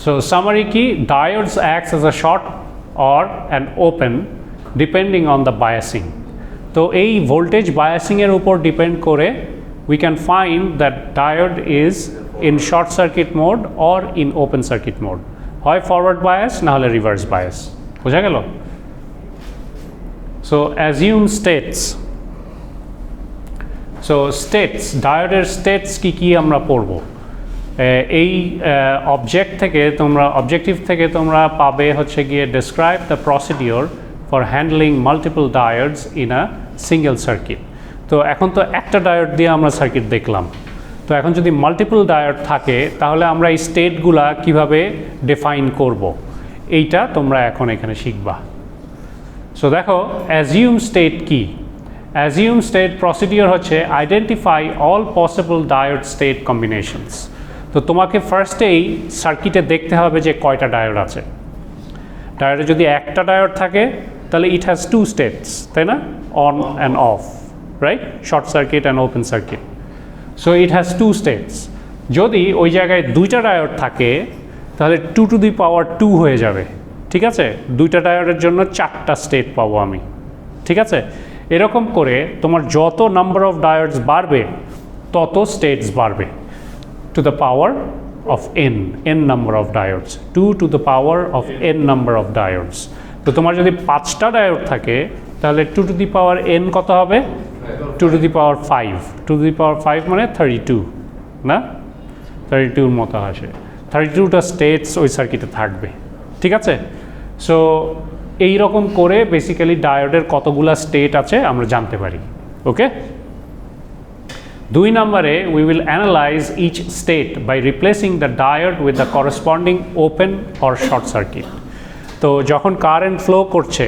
so summary কি, diodes acts as a short or an open depending on the biasing. তো এই ভোল্টেজ বায়াসিং এর উপর ডিপেন্ড করে we can find that diode is in short circuit mode or in open circuit mode, হয় forward bias না হলে reverse bias. বোঝা গেল? so assume states, so states, ডায়োডের স্টেটস কি কি আমরা পড়ব। এই অবজেক্টিভ থেকে তোমরা পাবে হচ্ছে গিয়ে describe the procedure for handling multiple diodes in a single circuit. তো এখন তো একটা ডায়োড দিয়ে আমরা সার্কিট দেখলাম, তো এখন যদি মাল্টিপল ডায়োড থাকে তাহলে আমরা এই স্টেটগুলা কিভাবে ডিফাইন করব, এইটা তোমরা এখন এখানে শিখবা। সো দেখো অ্যাজিউম স্টেট কি, অ্যাজিউম স্টেট প্রসিডিওর হচ্ছে identify all possible diode state combinations. তো তোমাকে ফার্স্টেই সার্কিটে দেখতে হবে যে কয়টা ডায়োড আছে। ডায়োডে যদি একটা ডায়োড থাকে তাহলে ইট হ্যাজ টু স্টেটস, তাই না, on and of, right, short circuit and open circuit. So it has to states. যদি ওই জায়গায় দুইটা ডায়োড থাকে তাহলে 2 to the power 2 হয়ে যাবে। ঠিক আছে, দুইটা ডায়োডের জন্য 4টা স্টেট পাবো আমি। ঠিক আছে, এরকম করে তোমার যত নাম্বার অফ ডায়োডস বাড়বে তত স্টেটস বাড়বে, to the power of n number of diodes, 2 to the power of n number of diodes. তো তোমার যদি 5টা ডায়োড থাকে তাহলে 2 to the power n কত হবে, 2 to the power 5, 2 to the power 5 মানে 32 না, 32 এর মতো আসে, 32টা স্টেটস ওই সার্কিটে থাকবে। ঠিক আছে, সো এইরকম করে বেসিক্যালি ডায়োডের কতগুলা স্টেট আছে আমরা জানতে পারি। ওকে, 2 নম্বরে we will analyze each state by replacing the diode with the corresponding open or short circuit. তো যখন কারেন্ট ফ্লো করছে,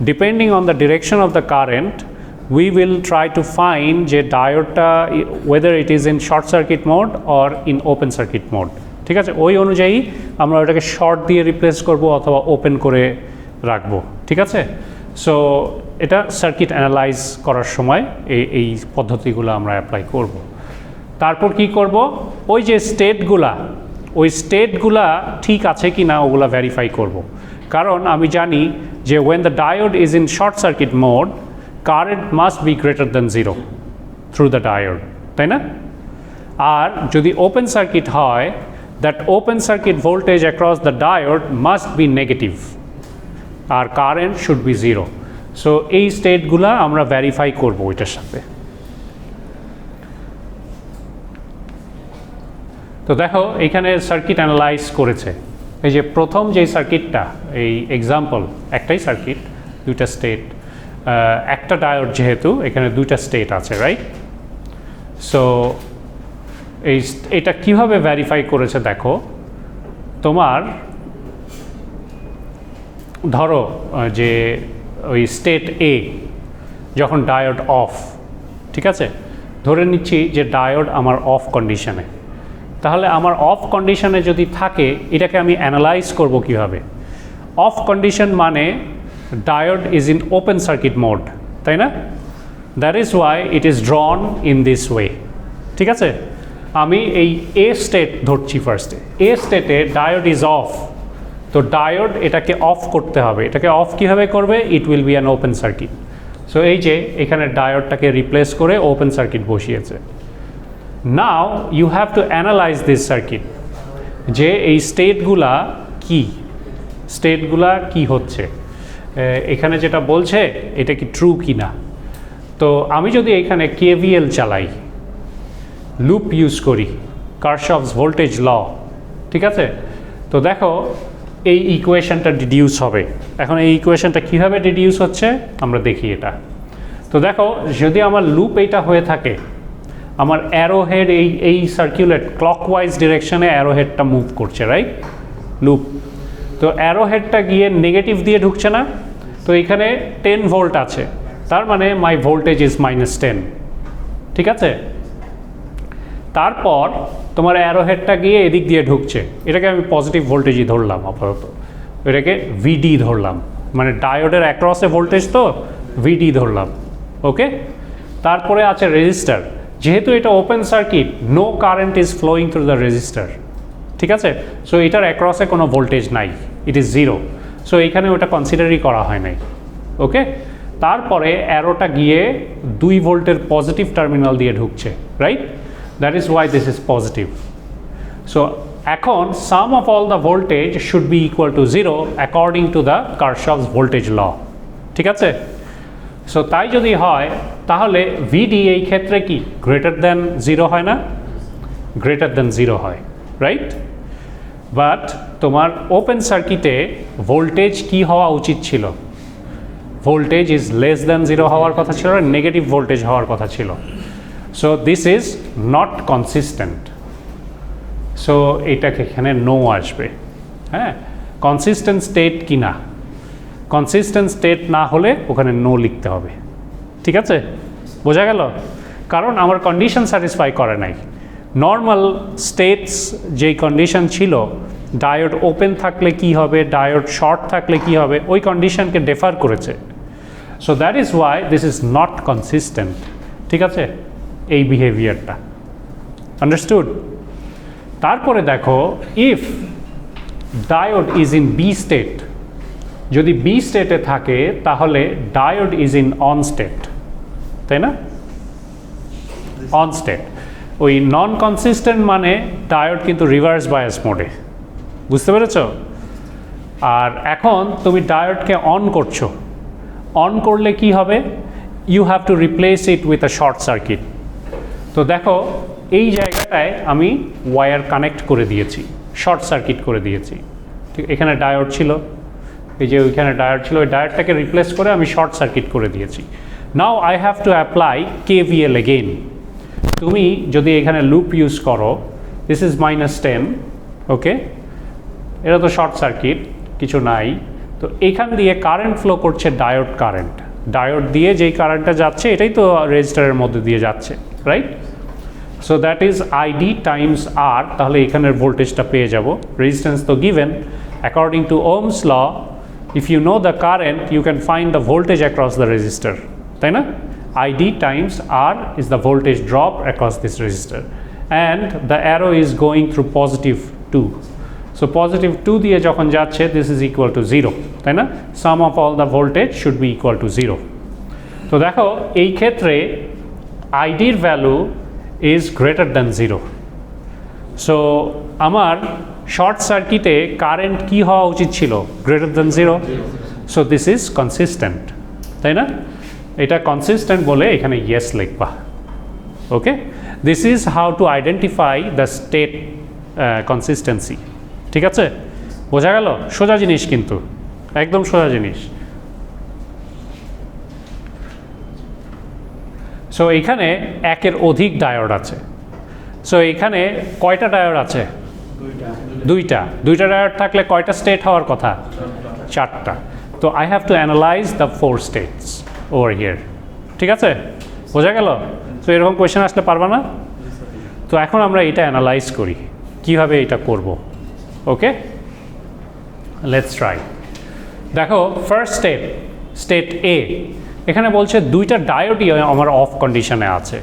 depending on the direction of the current, we will try to find যে ডায়োডটা whether it is in short circuit mode or in open circuit mode. ঠিক আছে, ওই অনুযায়ী আমরা ওটাকে শর্ট দিয়ে রিপ্লেস করব অথবা ওপেন করে রাখবো। ঠিক আছে, সো এটা সার্কিট অ্যানালাইজ করার সময় এই পদ্ধতিগুলো আমরা অ্যাপ্লাই করব। তারপর কি করব, ওই যে স্টেটগুলা, ওই স্টেটগুলা ঠিক আছে কি না ওগুলা ভেরিফাই করব। কারণ আমি জানি যে when the diode is in short circuit mode, current must be greater than 0 through the diode, তাই না? আর যদি ওপেন সার্কিট হয়, that open circuit voltage across the diode must be negative, আর কারেন্ট should be 0. সো এই স্টেটগুলা আমরা verify করব ওইটার সাথে। তো দেখো এখানে সার্কিট অ্যানালাইজ করেছে, এই যে প্রথম যে সার্কিটটা, এই এক্সাম্পল একটাই সার্কিট, দুইটা স্টেট, একটা ডায়োড যেহেতু এখানে দুইটা স্টেট আছে, রাইট? সো এটা কিভাবে ভেরিফাই করেছে দেখো, তোমার ধরো যে ওই স্টেট এ যখন ডায়োড অফ, ঠিক আছে, ধরে নিচ্ছি যে ডায়োড আমার অফ কন্ডিশনে, তাহলে আমার অফ কন্ডিশনে যদি থাকে এটাকে আমি অ্যানালাইজ করব কিভাবে। অফ কন্ডিশন মানে diode is in open circuit mode, তাই না? That is why it is drawn in this way. ঠিক আছে, আমি এই এ স্টেট ধরছি ফার্স্টে, এ স্টেটে ডায়োড ইজ অফ, তো ডায়োড এটাকে অফ করতে হবে। এটাকে অফ কীভাবে করবে, it will be an open circuit. So এই যে এখানে ডায়োডটাকে রিপ্লেস করে ওপেন সার্কিট বসিয়েছে। Now you have to analyse this circuit, যে এই স্টেটগুলা কি হচ্ছে, এখানে যেটা বলছে এটা কি ট্রু কি না। তো আমি যদি এখানে কেভিএল চালাই, লুপ ইউজ করি, কারশফস ভোল্টেজ ল, ঠিক আছে, তো দেখো এই ইকুয়েশনটা ডিডিউস হবে। এখন এই ইকুয়েশনটা কীভাবে ডিডিউস হচ্ছে আমরা দেখি এটা। তো দেখো যদি আমার লুপ এইটা হয়ে থাকে, আমার অ্যারোহেড এই সার্কুলেট ক্লকওয়াইজ ডিরেকশনে অ্যারোহেডটা মুভ করছে, রাইট, লুপ। তো অ্যারোহেডটা গিয়ে নেগেটিভ দিয়ে ঢুকছে না, তো এখানে 10 ভোল্ট আছে, তার মানে মাই ভোল্টেজ ইজ -10, ঠিক আছে। তারপর তোমার অ্যারো হেডটা গিয়ে এদিক দিয়ে ঢুকছে, এটাকে আমি পজিটিভ ভোল্টেজই ধরলাম আপাতত, এটাকে ভিডি ধরলাম, মানে ডায়োডের অ্যাক্রসে ভোল্টেজ তো ভিডি ধরলাম। ওকে, তারপরে আছে রেজিস্টার, যেহেতু এটা open circuit no current is flowing through the resistor, ঠিক আছে, সো এটার অ্যাক্রসে কোনো ভোল্টেজ নাই, ইট ইজ জিরো, সো এইখানে ওটা কনসিডারই করা হয় নাই। ওকে, তারপরে অ্যারোটা গিয়ে 2 ভোল্টের পজিটিভ টার্মিনাল দিয়ে ঢুকছে, right, that is why this is positive. So এখন sum of all the voltage should be equal to 0 according to the Kirchhoff's voltage law, ঠিক আছে। সো তাই যদি হয় তাহলে ভিডি এই ক্ষেত্রে কি গ্রেটার দ্যান 0 হয় না, গ্রেটার দ্যান 0 হয়, রাইট। বাট তোমার ওপেন সার্কিটে ভোল্টেজ কি হওয়া উচিত ছিল, ভোল্টেজ ইজ লেস দ্যান 0 হওয়ার কথা ছিল, নেগেটিভ ভোল্টেজ হওয়ার কথা ছিল। So this is not consistent, so এটাকে এখানে নো আসবে। হ্যাঁ, কনসিস্টেন্ট স্টেট কি না, কনসিস্টেন্ট স্টেট না হলে ওখানে নো লিখতে হবে, ঠিক আছে, বোঝা গেল। কারণ আমার কন্ডিশন স্যাটিসফাই করে নাই। নর্মাল স্টেটস যেই কন্ডিশন ছিল, ডায়োড ওপেন থাকলে কি হবে, ডায়োড শর্ট থাকলে কি হবে, ওই কন্ডিশনকে ডেফার করেছে। So that is why this is not consistent, ঠিক আছে, এই বিহেভিয়ারটা, আন্ডারস্টুড। তারপরে দেখো, if diode is in B state, যদি বি স্টেটে থাকে তাহলে diode is in on state, তাই না, অন স্টেট। ওই নন কনসিস্টেন্ট মানে ডায়োড কিন্তু রিভার্স বায়াস মোডে, বুঝতে পেরেছ। আর এখন তুমি ডায়োডকে অন করছো, অন করলে কি হবে, you have to replace it with a short circuit. তো দেখো এই জায়গাটায় আমি ওয়্যার কানেক্ট করে দিয়েছি, শর্ট সার্কিট করে দিয়েছি, ঠিক, এখানে ডায়োড ছিল, এই যে ওইখানে ডায়োড ছিল, ওই ডায়োডটাকে রিপ্লেস করে আমি শর্ট সার্কিট করে দিয়েছি। Now I have to apply KVL again. তুমি যদি এখানে লুপ ইউজ করো, দিস ইজ -10, ওকে, এটা তো শর্ট সার্কিট, কিছু নাই, তো এখান দিয়ে কারেন্ট ফ্লো করছে ডায়োড কারেন্ট, ডায়োড দিয়ে যেই কারেন্টটা যাচ্ছে এটাই তো রেজিস্টারের মধ্যে দিয়ে যাচ্ছে, right. So that is ID times R, তাহলে এখানের ভোল্টেজটা পেয়ে যাব, রেজিস্ট্যান্স তো given according to Ohm's law, if you know the current you can find the voltage across the resistor, তাই না, ID times R is the voltage drop across this resistor and the arrow is going through +2, so +2 দিয়ে যখন যাচ্ছে this is equal to 0, তাই না, sum of all the voltage should be equal to 0. তো দেখো এই ক্ষেত্রে ID এর value is greater than 0, so আমার শর্ট সার্কিটে কারেন্ট কি হওয়া উচিত ছিল, greater than 0, so this is consistent, তাই না, এটা কনসিস্টেন্ট বলে এখানে ইয়েস লিখবা। Okay, this is how to identify the state consistency, ঠিক আছে, বোঝা গেল, সোজা জিনিস কিন্তু, একদম সোজা জিনিস। সো এখানে একের অধিক ডায়োড আছে, সো এখানে কয়টা ডায়োড আছে, দুইটা ডায়োড থাকলে কয়টা স্টেট হওয়ার কথা, 4টা। তো I have to analyse the 4 states over here, ঠিক আছে, বোঝা গেল। তো এরকম কোয়েশ্চেন আসলে পারবা না, তো এখন আমরা এটা অ্যানালাইজ করি, কিভাবে এটা করব। ওকে, লেটস ট্রাই। দেখো ফার্স্ট স্টেট এ, এখানে বলছে দুইটা ডায়োডই আমার অফ কন্ডিশনে আছে।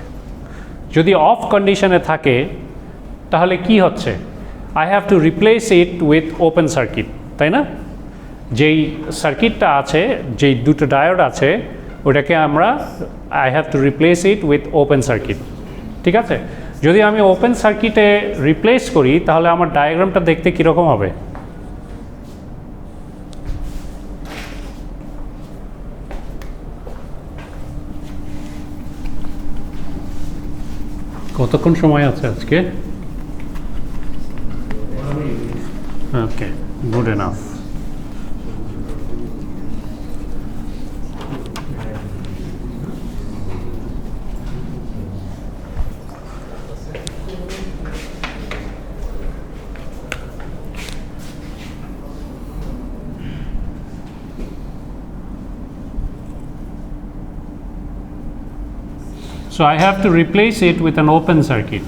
যদি অফ কন্ডিশনে থাকে তাহলে কি হচ্ছে, I have to replace it with open circuit, তাই না, যেই সার্কিটটা আছে, যেই দুটো ডায়োড আছে ওটাকে আমরা I have to replace it with open circuit, ঠিক আছে। যদি আমি ওপেন সার্কিটে রিপ্লেস করি তাহলে আমার ডায়াগ্রামটা দেখতে কীরকম হবে, কতক্ষণ সময় আছে আজকে, okay, good enough. So I have to replace it with an open circuit.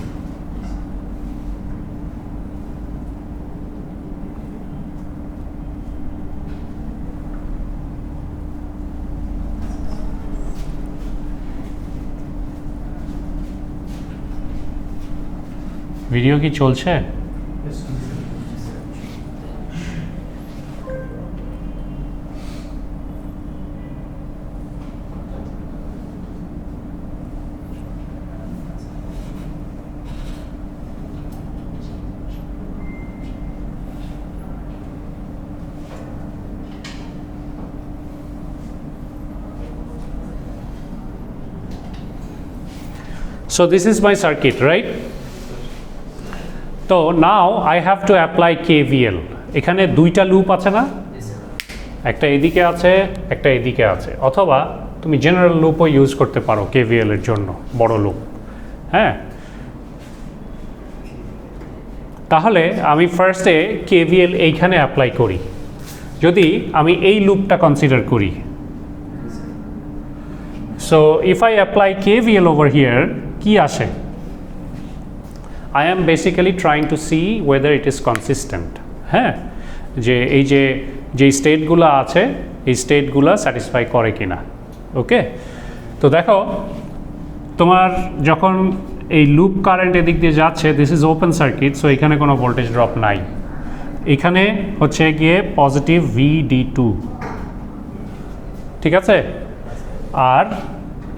Video কি চলছে? So this is my circuit, right? So now I have to apply KVL. এখানে দুইটা লুপ আছে না? একটা এদিকে আছে, একটা এদিকে আছে, অথবা তুমি জেনারেল লুপও ইউজ করতে পারো KVL এর জন্য, বড় লুপ। হ্যাঁ, তাহলে আমি ফার্স্টে KVL এইখানে অ্যাপ্লাই করি। যদি আমি এই লুপটা কনসিডার করি, so if I apply KVL over here, কি আসে? I am basically trying to see whether it is consistent. হ্যাঁ, যে এই যে স্টেটগুলো আছে এই স্টেটগুলো স্যাটিসফাই করে কিনা। ওকে, তো দেখো তোমার যখন এই লুপ কারেন্ট এদিক দিয়ে যাচ্ছে, this is open circuit, so এখানে কোনো ভোল্টেজ ড্রপ নাই। এখানে হচ্ছে গিয়ে পজিটিভ VD2, ঠিক আছে? আর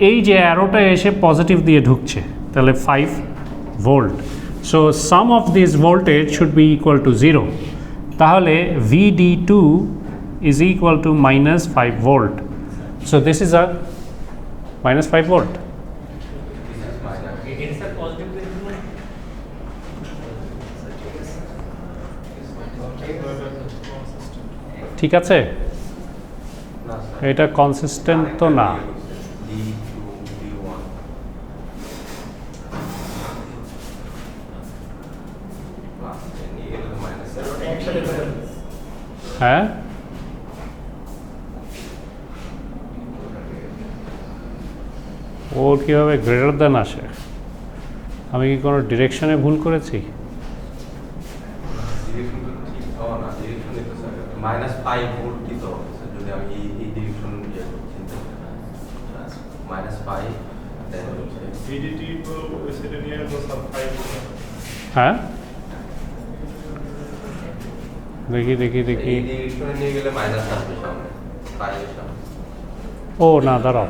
এই যে অ্যারোটা এসে পজিটিভ দিয়ে ঢুকছে, তাহলে 5 volt. So some of this voltage should be equal to 0। তাহলে VD2 is equal to minus 5 volt. So this is a minus 5 volt. ঠিক আছে, এটা কনসিস্টেন্ট তো না। হ্যাঁ, ওর কীভাবে গ্রেটার দেন আসে? আমি কি কোনো ডিরেকশনে ভুল করেছি? হ্যাঁ, দেখি দেখি দেখি। ও না, দাঁড়াও,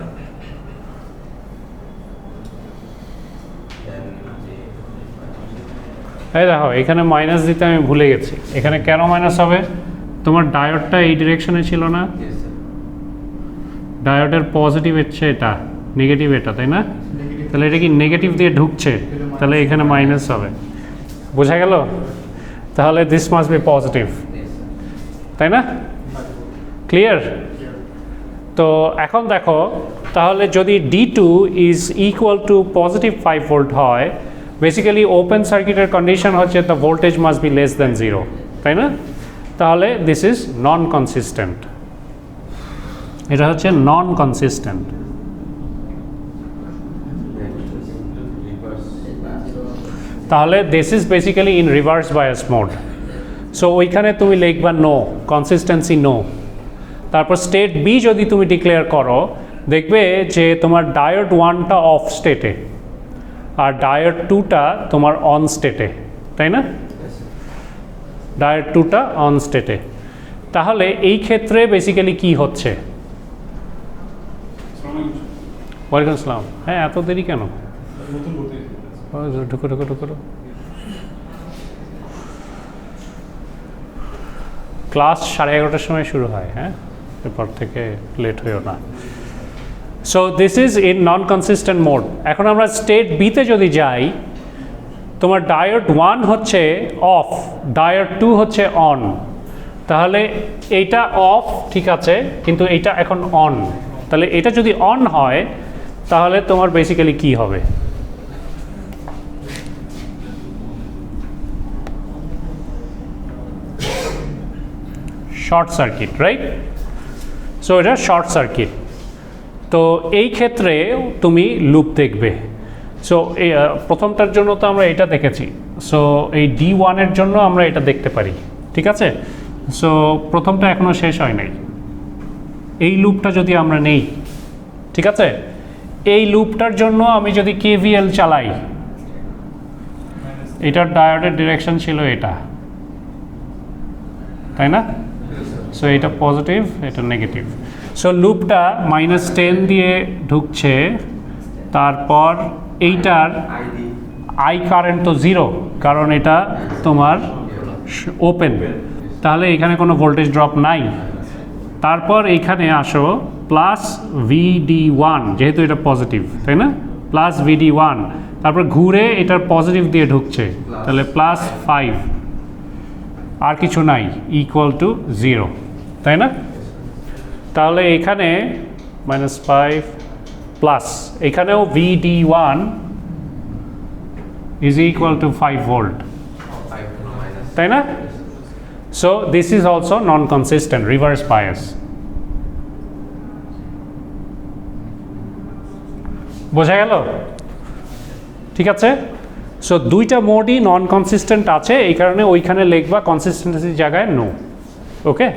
এই দেখো এখানে মাইনাস দিতে আমি ভুলে গেছি। এখানে কেন মাইনাস হবে? তোমার ডায়োডটা এই ডিরেকশনে ছিল না, ডায়োডের পজিটিভ হচ্ছে এটা, নেগেটিভ এটা, তাই না? তাহলে এটা কি নেগেটিভ দিয়ে ঢুকছে, তাহলে এখানে মাইনাস হবে। বোঝা গেল? তাহলে দিস মাস্ট বি পজিটিভ, তাই না? ক্লিয়ার? তো এখন দেখো, তাহলে যদি D2 is equal two positive 5 volt হয়, বেসিক্যালি ওপেন সার্কিটের কন্ডিশন হচ্ছে the voltage must be less than 0, তাই না? তাহলে দিস ইজ নন কনসিস্টেন্ট, এটা হচ্ছে নন কনসিস্টেন্ট। তাহলে this is basically in reverse bias mode. So ওইখানে তুমি লিখবা নো, কনসিস্টেন্সি নো। তারপর স্টেট বি যদি তুমি ডিক্লেয়ার করো, দেখবে যে তোমার ডায়োড 1টা অফ স্টেটে আর ডায়োড 2টা তোমার অন স্টেটে, তাই না? ডায়োড 2টা অন স্টেটে। তাহলে এই ক্ষেত্রে বেসিক্যালি কি হচ্ছে? ওয়ালাইকুম আসসালাম। হ্যাঁ, এত দেরি কেন? ঢুকো ঢুকো ঢুকো। ক্লাস 11:30টার সময় শুরু হয়, হ্যাঁ, এরপর থেকে লেট হয়েও না। So this is in non consistent mode. এখন আমরা স্টেট বিতে যদি যাই, তোমার ডায়োড 1 হচ্ছে অফ, ডায়োড 2 হচ্ছে অন। তাহলে এইটা অফ, ঠিক আছে, কিন্তু এইটা এখন অন। তাহলে এটা যদি অন হয়, তাহলে তোমার বেসিক্যালি কি হবে? Short circuit, right? সো এটা শর্ট সার্কিট। তো এই ক্ষেত্রে তুমি লুপ দেখবে। সো প্রথমটার জন্য তো আমরা এটা দেখেছি, সো এই D1-এর জন্য আমরা এটা দেখতে পারি, ঠিক আছে? সো প্রথমটা এখনও শেষ হয় নাই। এই লুপটা যদি আমরা নেই, ঠিক আছে, এই লুপটার জন্য আমি যদি KVL চালাই, এটার ডায়োডের ডিরেকশন ছিল এটা, তাই না? সো এটা পজিটিভ, এটা নেগেটিভ। সো লুপটা -10 দিয়ে ঢুকছে, তারপর এইটার আই কারেন্ট তো 0, কারণ এটা তোমার ওপেন, তাহলে এখানে কোনো ভোল্টেজ ড্রপ নাই। তারপর এইখানে আসো প্লাস VD1, যেহেতু এটা পজিটিভ, তাই না? প্লাস VD1, তারপর ঘুরে এটার পজিটিভ দিয়ে ঢুকছে, তাহলে +5, আর কিছু নাই, ইকুয়াল টু 0, তাই না? তাহলে এখানে -5 প্লাস এখানেও VD1 is equal to 5 volt, তাই না? So this is also non-consistent, reverse bias. বোঝা গেল? ঠিক আছে। সো দুইটা মোডই নন কনসিস্টেন্ট আছে, এই কারণে ওইখানে লিখবা কনসিস্টেন্সির জায়গায় নো। ওকে,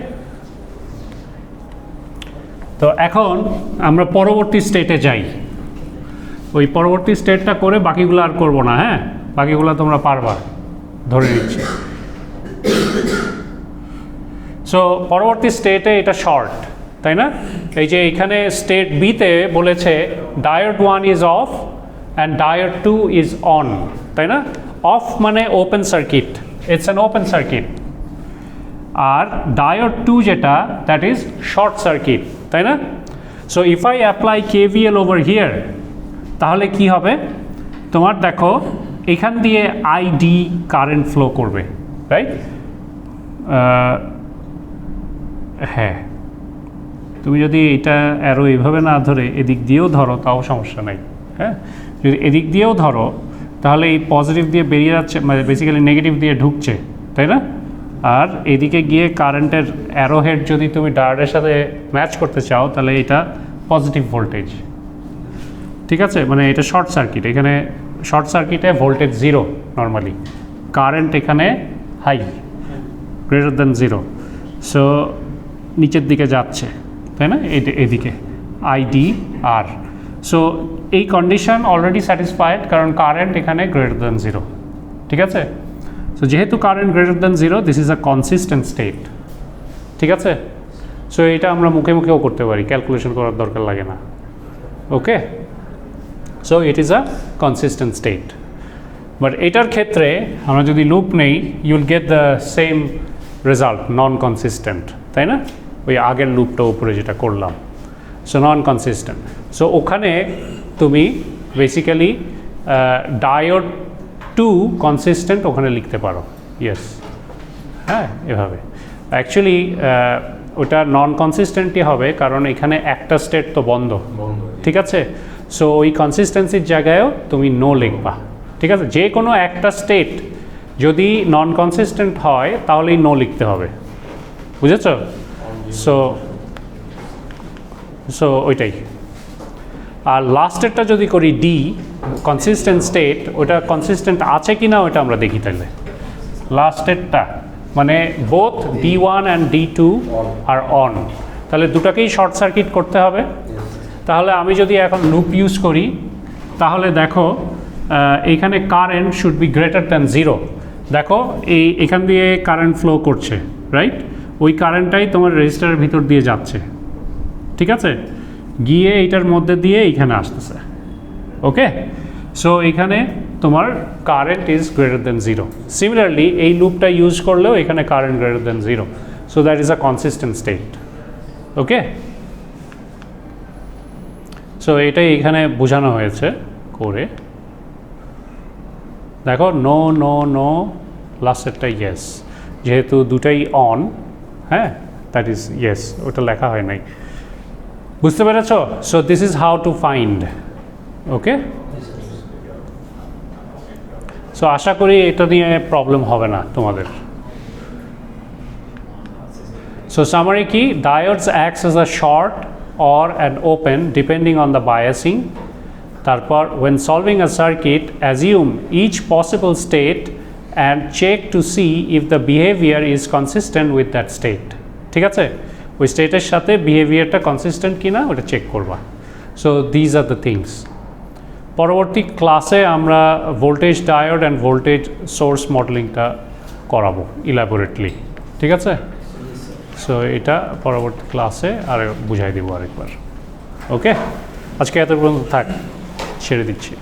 তো এখন আমরা পরবর্তী স্টেটে যাই। ওই পরবর্তী স্টেটটা করে বাকিগুলো আর করবো না, হ্যাঁ? বাকিগুলো তোমরা পারবা, ধরে নিচ্ছি। সো পরবর্তী স্টেটে এটা শর্ট, তাই না? এই যে এখানে স্টেট বিতে বলেছে diode 1 is off and diode 2 is on, তাই না? অফ মানে open circuit, it's an open circuit. আর ডায়োড 2 যেটা, দ্যাট ইজ শর্ট সার্কিট, তাই না? So if I apply KVL over here, তাহলে কি হবে? তোমার দেখো এখান দিয়ে ID কারেন্ট ফ্লো করবে, রাইট? হ্যাঁ, তুমি যদি এটা অ্যারো এইভাবে না ধরে এদিক দিয়েও ধরো তাও সমস্যা নাই, হ্যাঁ? যদি এদিক দিয়েও ধরো তাহলে এই পজিটিভ দিয়ে বেরিয়ে যাচ্ছে, মানে বেসিক্যালি নেগেটিভ দিয়ে ঢুকছে, তাই না? আর এদিকে গিয়ে কারেন্টের অ্যারো হেড যদি তুমি ডায়োডের সাথে ম্যাচ করতে চাও, তাহলে এটা পজিটিভ ভোল্টেজ, ঠিক আছে? মানে এটা শর্ট সার্কিট, এখানে শর্ট সার্কিটে ভোল্টেজ 0 নর্মালি, কারেন্ট এখানে হাই, গ্রেটার দ্যান 0, সো নিচের দিকে যাচ্ছে, তাই না? এদিকে IDR। সো এই কন্ডিশন অলরেডি স্যাটিসফাইড, কারণ কারেন্ট এখানে গ্রেটার দ্যান 0, ঠিক আছে? সো যেহেতু current greater than 0, this is a consistent state, ঠিক আছে? সো এটা আমরা মুখে মুখেও করতে পারি, ক্যালকুলেশন করার দরকার লাগে না। Okay, so it is a consistent state. But এটার ক্ষেত্রে আমরা যদি লুপ নেই, you'll get the same result, non consistent, তাই না? ওই আগের লুপটা উপরে যেটা করলাম, সো নন কনসিস্টেন্ট। সো ওখানে তুমি বেসিক্যালি ডায়োড 2 কনসিস্টেন্ট ওখানে লিখতে পারো, ইয়েস, হ্যাঁ, এভাবে। অ্যাকচুয়ালি ওটা নন কনসিস্টেন্টই হবে, কারণ এখানে একটা স্টেট তো বন্ধ, ঠিক আছে? সো ওই কনসিস্টেন্সির জায়গায়ও তুমি নো লিখবা, ঠিক আছে? যে কোনো একটা স্টেট যদি নন কনসিস্টেন্ট হয় তাহলেই নো লিখতে হবে, বুঝেছ? সো ওইটাই। আর লাস্টেরটা যদি করি ডি, কনসিস্টেন্ট স্টেট, ওটা কনসিস্টেন্ট আছে কি না ওটা আমরা দেখি। তাহলে লাস্টেরটা মানে both D1 and D2 R on, তাহলে দুটাকেই শর্ট সার্কিট করতে হবে। তাহলে আমি যদি এখন লুপ ইউজ করি, তাহলে দেখো এইখানে current should B greater than 0। দেখো এখান দিয়ে কারেন্ট ফ্লো করছে, রাইট? ওই কারেন্টটাই তোমার রেজিস্টারের ভিতর দিয়ে যাচ্ছে, ঠিক আছে? গিয়ে এইটার মধ্যে দিয়ে এইখানে আসতেছে। ওকে, সো এখানে তোমার current is greater than 0। Similarly এই লুপটা ইউজ করলেও এখানে current greater than 0, so that is a consistent state. Okay, so এটাই এখানে বোঝানো হয়েছে করে। দেখো নো নো নো, লাস্টেরটা ইয়েস, যেহেতু দুটাই অন, হ্যাঁ, দ্যাট ইজ ইয়েস, ওটা লেখা হয় নাই। বুঝতে পেরেছ? So this is how to find. Okay, so আশা করি এটা নিয়ে প্রবলেম হবে না তোমাদের। সো সামারি কি, diodes acts as a short or an open depending on the biasing. তারপর when solving a circuit, assume each possible state and check to see if the behavior is consistent with that state. ঠিক আছে? ওই স্টেটের সাথে বিহেভিয়ারটা consistent কিনা ওটা check করবা। So these are the things. পরবর্তী ক্লাসে আমরা voltage diode and voltage source মডেলিংটা করাবো ইলাবোরেটলি, ঠিক আছে? সো এটা পরবর্তী ক্লাসে আর বুঝাই দেবো আরেকবার। ওকে, আজকে এত পর্যন্ত থাক, ছেড়ে দিচ্ছি।